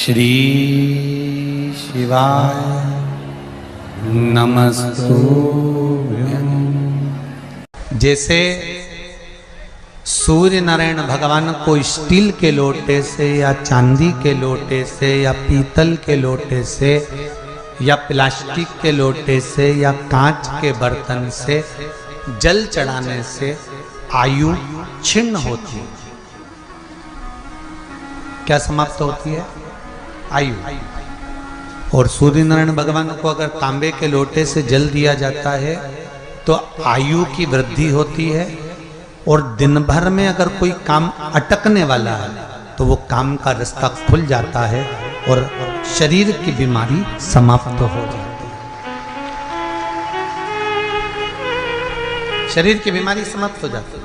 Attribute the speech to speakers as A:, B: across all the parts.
A: श्री शिवाय नमस्तुभ्यं। जैसे सूर्य नारायण भगवान को स्टील के लोटे से या चांदी के लोटे से या पीतल के लोटे से या प्लास्टिक के लोटे से या कांच के बर्तन से जल चढ़ाने से आयु छिन्न होती है। क्या समाप्त होती है? आयु। और सूर्य नारायण भगवान को अगर तांबे के लोटे से जल दिया जाता है तो आयु की वृद्धि होती है, और दिन भर में अगर कोई काम अटकने वाला है तो वो काम का रास्ता खुल जाता है और शरीर की बीमारी समाप्त हो जाती है। शरीर की बीमारी समाप्त हो जाती है।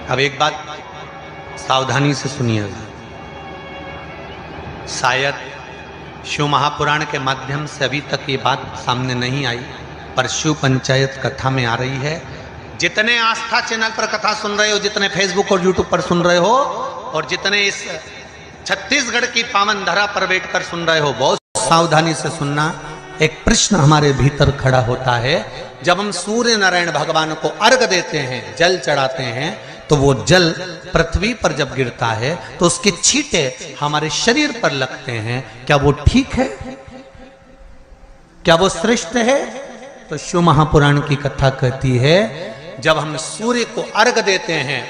A: अब एक बात सावधानी से सुनिएगा, शायद शिव महापुराण के माध्यम से अभी तक ये बात सामने नहीं आई, पर शिव पंचायत कथा में आ रही है। जितने आस्था चैनल पर कथा सुन रहे हो, जितने फेसबुक और यूट्यूब पर सुन रहे हो, और जितने इस छत्तीसगढ़ की पावन धरा पर बैठकर सुन रहे हो, बहुत सावधानी से सुनना। एक प्रश्न हमारे भीतर खड़ा होता है, जब हम सूर्य नारायण भगवान को अर्घ देते हैं, जल चढ़ाते हैं, तो वो जल पृथ्वी पर जब गिरता है तो उसके छींटे हमारे शरीर पर लगते हैं। क्या वो ठीक है? क्या वो श्रेष्ठ है? तो शिव महापुराण की कथा कहती है, जब हम सूर्य को अर्घ देते हैं,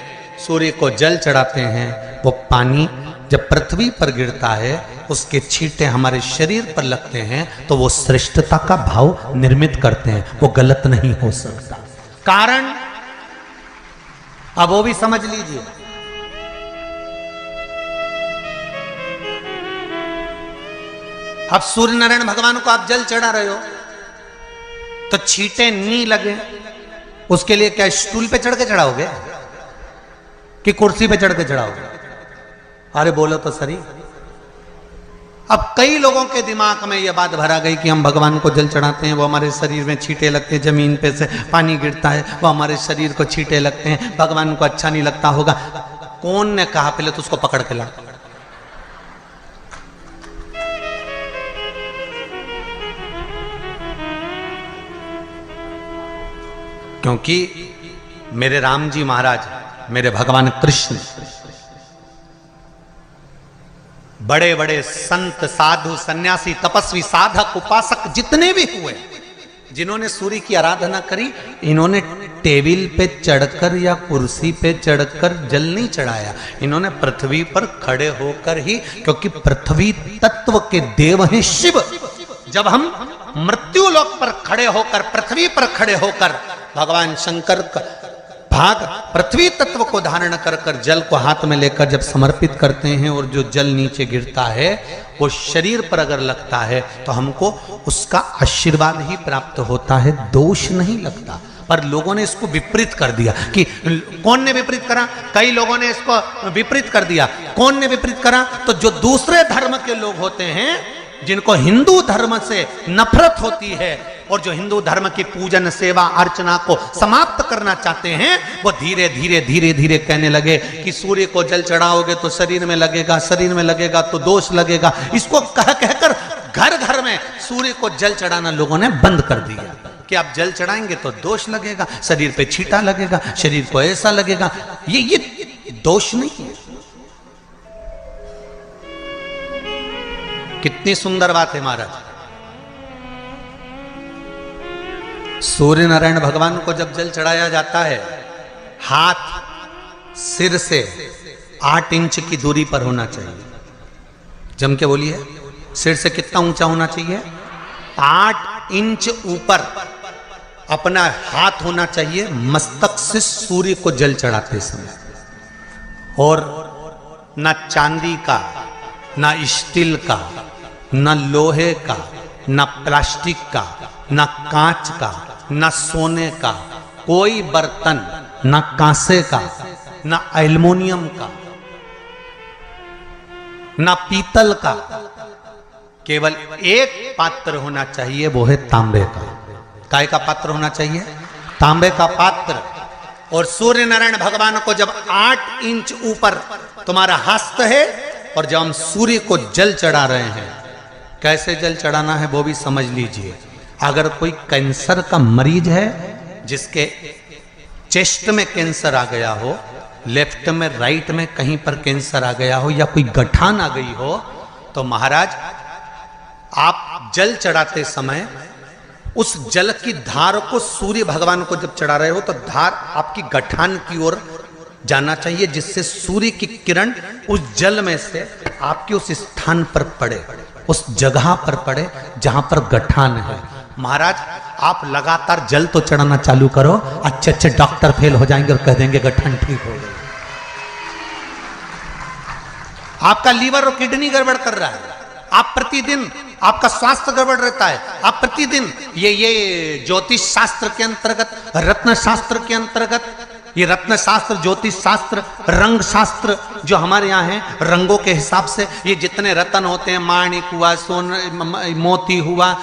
A: सूर्य को जल चढ़ाते हैं, वो पानी जब पृथ्वी पर गिरता है, उसके छींटे हमारे शरीर पर लगते हैं, तो वो श्रेष्ठता का भाव निर्मित करते हैं। वो गलत नहीं हो सकता। कारण अब वो भी समझ लीजिए। अब सूर्य नारायण भगवान को आप जल चढ़ा रहे हो तो छींटे नहीं लगे, उसके लिए क्या स्टूल पे चढ़ के चढ़ाओगे कि कुर्सी पे चढ़ के चढ़ाओगे? अरे बोलो तो सही। अब कई लोगों के दिमाग में यह बात भरा गई कि हम भगवान को जल चढ़ाते हैं, वो हमारे शरीर में छींटे लगते हैं, जमीन पे से पानी गिरता है, वो हमारे शरीर को छींटे लगते हैं, भगवान को अच्छा नहीं लगता होगा। कौन ने कहा? पहले तो उसको पकड़ के ला। क्योंकि मेरे राम जी महाराज, मेरे भगवान कृष्ण, बड़े बड़े संत, साधु, सन्यासी, तपस्वी, साधक, उपासक जितने भी हुए, जिन्होंने सूर्य की आराधना करी, इन्होंने टेबल पे चढ़कर या कुर्सी पे चढ़कर जल नहीं चढ़ाया। इन्होंने पृथ्वी पर खड़े होकर ही, क्योंकि पृथ्वी तत्व के देव हैं शिव। जब हम मृत्यु लोक पर खड़े होकर, पृथ्वी पर खड़े होकर भगवान शंकर का भाग पृथ्वी तत्व को धारण कर कर जल को हाथ में लेकर जब समर्पित करते हैं, और जो जल नीचे गिरता है वो शरीर पर अगर लगता है तो हमको उसका आशीर्वाद ही प्राप्त होता है, दोष नहीं लगता। पर लोगों ने इसको विपरीत कर दिया। कि कौन ने विपरीत करा? कई लोगों ने इसको विपरीत कर दिया। कौन ने विपरीत करा? तो जो दूसरे धर्म के लोग होते हैं, जिनको हिंदू धर्म से नफरत होती है और जो हिंदू धर्म की पूजन, सेवा, अर्चना को समाप्त करना चाहते हैं, वो धीरे धीरे धीरे धीरे कहने लगे कि सूर्य को जल चढ़ाओगे तो शरीर में लगेगा, शरीर में लगेगा तो दोष लगेगा। इसको कह कहकर घर घर में सूर्य को जल चढ़ाना लोगों ने बंद कर दिया कि आप जल चढ़ाएंगे तो दोष लगेगा, शरीर पे छींटा लगेगा, शरीर को ऐसा लगेगा। ये दोष नहीं है। कितनी सुंदर बात है महाराज। सूर्य नारायण भगवान को जब जल चढ़ाया जाता है, हाथ सिर से 8 इंच की दूरी पर होना चाहिए। जम के बोलिए, सिर से कितना ऊंचा होना चाहिए? 8 इंच ऊपर अपना हाथ होना चाहिए मस्तक से सूर्य को जल चढ़ाते समय। और ना चांदी का, ना स्टील का, ना लोहे का, ना प्लास्टिक का, ना कांच का, ना सोने का कोई बर्तन, ना कांसे का, ना एल्युमिनियम का, ना पीतल का, केवल एक पात्र होना चाहिए, वो है तांबे का। काय का पात्र होना चाहिए? तांबे का पात्र। और सूर्य नारायण भगवान को जब 8 इंच ऊपर तुम्हारा हस्त है, और जब हम सूर्य को जल चढ़ा रहे हैं, कैसे जल चढ़ाना है वो भी समझ लीजिए। अगर कोई कैंसर का मरीज है, जिसके चेस्ट में कैंसर आ गया हो, लेफ्ट में राइट में कहीं पर कैंसर आ गया हो, या कोई गठान आ गई हो, तो महाराज आप जल चढ़ाते समय उस जल की धार को सूर्य भगवान को जब चढ़ा रहे हो, तो धार आपकी गठान की ओर जाना चाहिए, जिससे सूर्य की किरण उस जल में से आपके उस स्थान पर पड़े, उस जगह पर पड़े जहां पर गठान है। महाराज आप लगातार जल तो चढ़ाना चालू करो, अच्छे अच्छे डॉक्टर फेल हो जाएंगे और कह देंगे गठान ठीक हो गई। आपका लीवर और किडनी गड़बड़ कर रहा है, आप प्रतिदिन आपका स्वास्थ्य गड़बड़ रहता है, आप प्रतिदिन ये ज्योतिष शास्त्र के अंतर्गत, रत्न शास्त्र के अंतर्गत, ये रत्न शास्त्र, ज्योतिष शास्त्र, रंग शास्त्र जो हमारे यहाँ है, रंगों के हिसाब से ये जितने रत्न होते हैं, माणिक हुआ, मोती हुआ,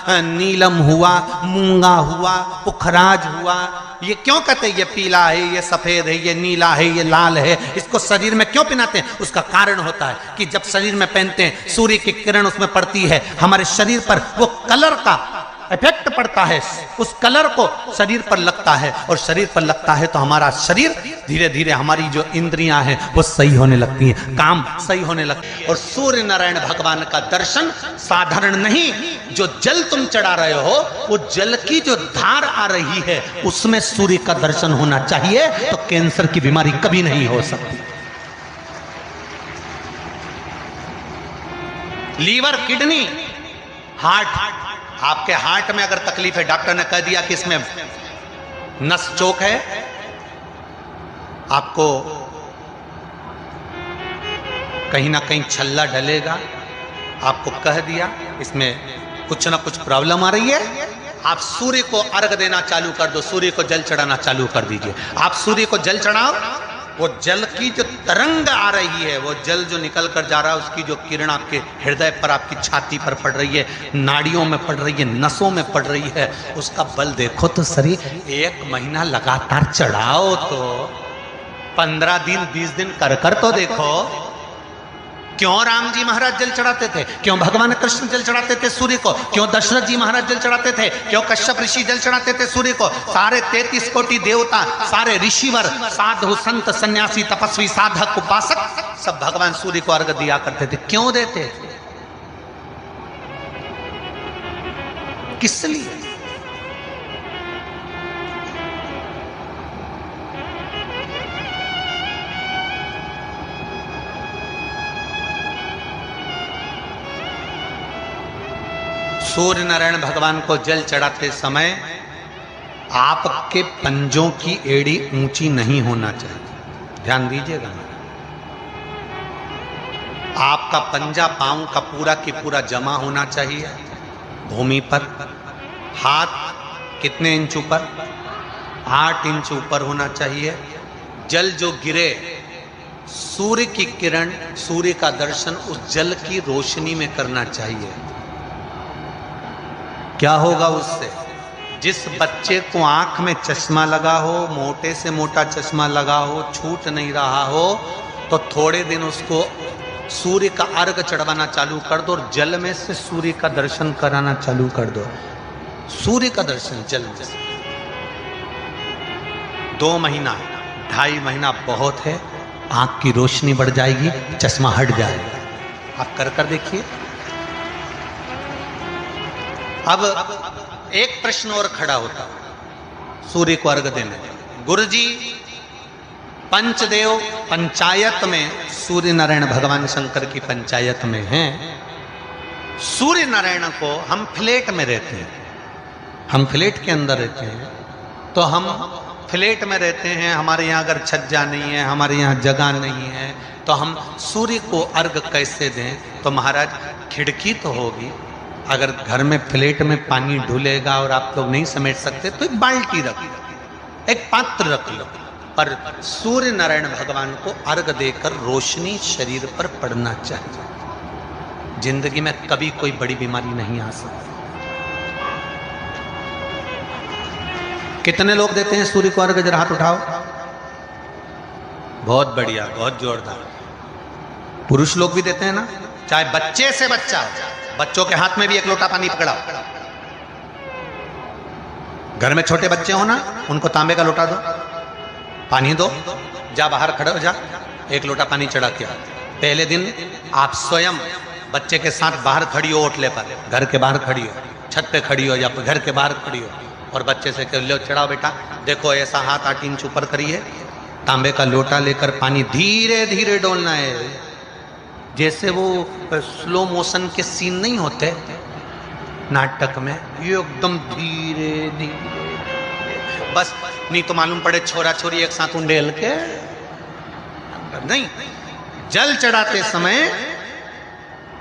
A: नीलम हुआ, मूंगा हुआ, पुखराज हुआ, ये क्यों कहते हैं ये पीला है, ये सफेद है, ये नीला है, ये लाल है, इसको शरीर में क्यों पहनाते हैं? उसका कारण होता है कि जब शरीर में पहनते हैं, सूर्य की किरण उसमें पड़ती है, हमारे शरीर पर वो कलर का इफेक्ट पड़ता है, उस कलर को शरीर पर लगता है, और शरीर पर लगता है तो हमारा शरीर धीरे धीरे, हमारी जो इंद्रियां हैं वो सही होने लगती हैं, काम सही होने लगती है। और सूर्य नारायण भगवान का दर्शन साधारण नहीं, जो जल तुम चढ़ा रहे हो, वो जल की जो धार आ रही है उसमें सूर्य का दर्शन होना चाहिए, तो कैंसर की बीमारी कभी नहीं हो सकती। लीवर, किडनी, हार्ट, आपके हार्ट में अगर तकलीफ है, डॉक्टर ने कह दिया कि इसमें नस चोक है, आपको कहीं ना कहीं छल्ला डलेगा, आपको कह दिया इसमें कुछ ना कुछ प्रॉब्लम आ रही है, आप सूर्य को अर्घ देना चालू कर दो, सूर्य को जल चढ़ाना चालू कर दीजिए। आप सूर्य को जल चढ़ाओ, वो जल की जो तरंग आ रही है, वो जल जो निकल कर जा रहा है, उसकी जो किरण आपके हृदय पर, आपकी छाती पर पड़ रही है, नाड़ियों में पड़ रही है, नसों में पड़ रही है, उसका बल देखो तो सही। 1 महीना लगातार चढ़ाओ, तो 15 दिन 20 दिन कर तो देखो। क्यों राम जी महाराज जल चढ़ाते थे? क्यों भगवान कृष्ण जल चढ़ाते थे सूर्य को? क्यों दशरथ जी महाराज जल चढ़ाते थे? क्यों कश्यप ऋषि जल चढ़ाते थे सूर्य को? सारे 33 कोटि देवता, सारे ऋषिवर, साधु संत सन्यासी तपस्वी साधक उपासक सब भगवान सूर्य को अर्घ दिया करते थे। क्यों देते थे? किस लिए? सूर्य नारायण भगवान को जल चढ़ाते समय आपके पंजों की एड़ी ऊंची नहीं होना चाहिए, ध्यान दीजिएगा। आपका पंजा पांव का पूरा की पूरा जमा होना चाहिए भूमि पर। हाथ कितने इंच ऊपर? 8 इंच ऊपर होना चाहिए। जल जो गिरे, सूर्य की किरण, सूर्य का दर्शन उस जल की रोशनी में करना चाहिए। क्या होगा उससे? जिस बच्चे को आंख में चश्मा लगा हो, मोटे से मोटा चश्मा लगा हो, छूट नहीं रहा हो, तो थोड़े दिन उसको सूर्य का अर्घ चढ़वाना चालू कर दो और जल में से सूर्य का दर्शन कराना चालू कर दो। सूर्य का दर्शन जल में से 2 महीना 2.5 महीना बहुत है, आंख की रोशनी बढ़ जाएगी, चश्मा हट जाएगा। आप कर देखिए। अब एक प्रश्न और खड़ा होता सूर्य को अर्घ देने। गुरुजी पंचदेव पंचायत में, सूर्य नारायण भगवान शंकर की पंचायत में हैं। सूर्य नारायण को हम फ्लैट में रहते हैं, हम फ्लैट के अंदर रहते हैं, तो हम फ्लैट में रहते हैं, हमारे यहाँ अगर छज्जा नहीं है, हमारे यहाँ जगह नहीं है, तो हम सूर्य को अर्घ कैसे दें? तो महाराज खिड़की तो होगी। अगर घर में फ्लैट में पानी ढुलेगा और आप लोग नहीं समेट सकते तो एक बाल्टी रख लो, एक पात्र रख लो, पर सूर्य नारायण भगवान को अर्घ देकर रोशनी शरीर पर पड़ना चाहिए। जिंदगी में कभी कोई बड़ी बीमारी नहीं आ सकती। कितने लोग देते हैं सूर्य को अर्घ? जरा हाथ उठाओ। बहुत बढ़िया, बहुत जोरदार। पुरुष लोग भी देते हैं ना, चाहे बच्चे से बच्चा, बच्चों के हाथ में भी एक लोटा पानी पकड़ाओ। घर में छोटे बच्चे हो ना, उनको तांबे का लोटा दो, पानी दो, जा बाहर खड़े हो जा, एक लोटा पानी चढ़ा के आओ। पहले दिन आप स्वयं बच्चे के साथ बाहर खड़ी हो, ओटले पर, घर के बाहर खड़ी हो, छत पे खड़ी हो या घर के बाहर खड़ी हो, और बच्चे से कह लो चढ़ाओ बेटा, देखो ऐसा हाथ 8 इंच ऊपर करिए, तांबे का लोटा लेकर पानी धीरे धीरे डोलना है। जैसे वो स्लो मोशन के सीन नहीं होते नाटक में, ये एकदम धीरे धीरे, बस नहीं तो मालूम पड़े छोरा छोरी एक साथ उंडेल के नहीं। जल चढ़ाते समय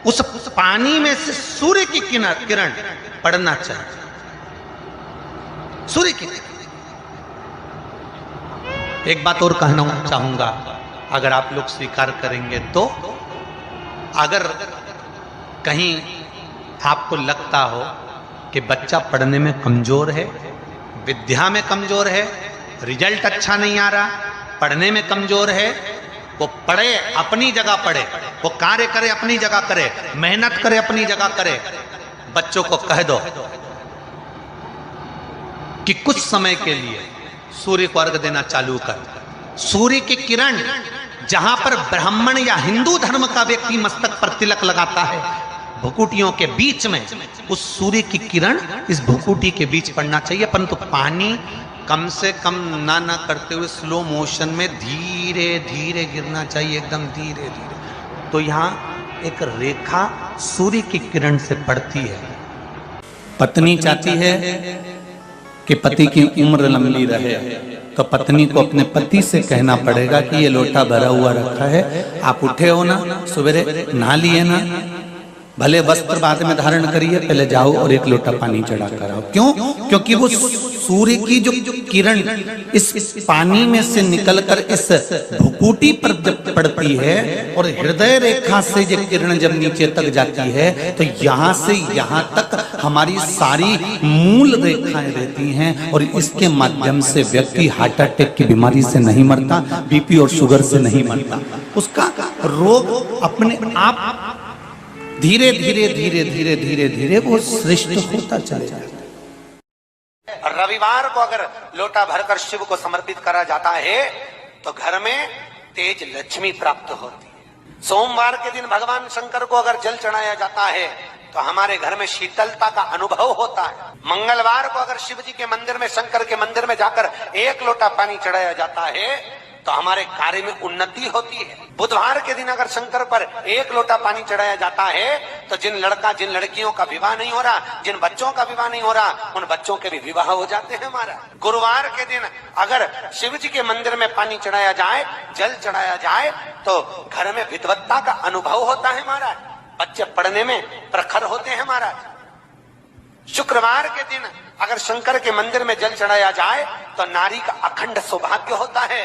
A: उस पानी में से सूर्य की किरण पड़ना चाहिए, सूर्य की। एक बात और कहना चाहूंगा, अगर आप लोग स्वीकार करेंगे तो, अगर कहीं आपको लगता हो कि बच्चा पढ़ने में कमजोर है, विद्या में कमजोर है, रिजल्ट अच्छा नहीं आ रहा, पढ़ने में कमजोर है, वो पढ़े अपनी जगह पढ़े, वो कार्य करे अपनी जगह करे, मेहनत करे अपनी जगह करे। बच्चों को कह दो कि कुछ समय के लिए सूर्य को अर्घ देना चालू कर। सूर्य की किरण जहां पर ब्राह्मण या हिंदू धर्म का व्यक्ति मस्तक पर तिलक लगाता है, भुकुटियों के बीच में उस सूर्य की किरण इस भुकुटी के बीच पड़ना चाहिए, परंतु पानी कम से कम ना करते हुए स्लो मोशन में धीरे धीरे गिरना चाहिए, एकदम धीरे धीरे। तो यहाँ एक रेखा सूर्य की किरण से पड़ती है। पत्नी चाहती है कि पति की उम्र लंबी रहे, तो पत्नी को अपने पति से कहना पड़ेगा कि ये लोटा भरा हुआ रखा है, आप उठे हो ना, सवेरे नहा लिए ना, भले वस्त्र बाद में धारण करिए, पहले जाओ और एक लोटा पानी चढ़ा कर आओ। क्यों? क्योंकि वो सूर्य की जो किरण इस पानी में से निकलकर इस भुकुटी पर जब पड़ती है और हृदय रेखा से ये किरण जब नीचे तक जाती है, तो यहाँ से यहाँ तक हमारी सारी मूल रेखाएं रहती हैं, और इसके माध्यम से व्यक्ति हार्ट अटैक की बीमारी से नहीं मरता, बीपी और शुगर से नहीं मरता, उसका रोग अपने आप धीरे धीरे धीरे धीरे धीरे धीरे वो श्रेष्ठ होता चले जाता। रविवार को अगर लोटा भरकर शिव को समर्पित करा जाता है तो घर में तेज लक्ष्मी प्राप्त होती है। सोमवार के दिन भगवान शंकर को अगर जल चढ़ाया जाता है तो हमारे घर में शीतलता का अनुभव होता है। मंगलवार को अगर शिव जी के मंदिर में, शंकर के मंदिर में जाकर एक लोटा पानी चढ़ाया जाता है तो हमारे कार्य में उन्नति होती है। बुधवार के दिन अगर शंकर पर एक लोटा पानी चढ़ाया जाता है तो जिन लड़कियों का विवाह नहीं हो रहा, जिन बच्चों का विवाह नहीं हो रहा, उन बच्चों के भी विवाह हो जाते हैं हमारा। गुरुवार के दिन अगर शिव जी के मंदिर में पानी चढ़ाया जाए, जल चढ़ाया जाए, तो घर में विद्वत्ता का अनुभव होता है हमारा, बच्चे पढ़ने में प्रखर होते हैं हमारा। शुक्रवार के दिन अगर शंकर के मंदिर में जल चढ़ाया जाए तो नारी का अखंड सौभाग्य होता है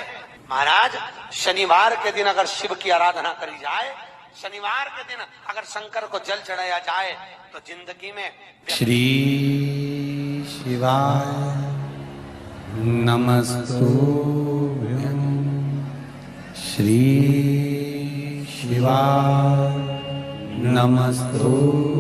A: महाराज। शनिवार के दिन अगर शिव की आराधना करी जाए, शनिवार के दिन अगर शंकर को जल चढ़ाया जाए तो जिंदगी में श्री शिवाय नमस्तुभ्यं, श्री शिवाय नमस्तुभ्यं।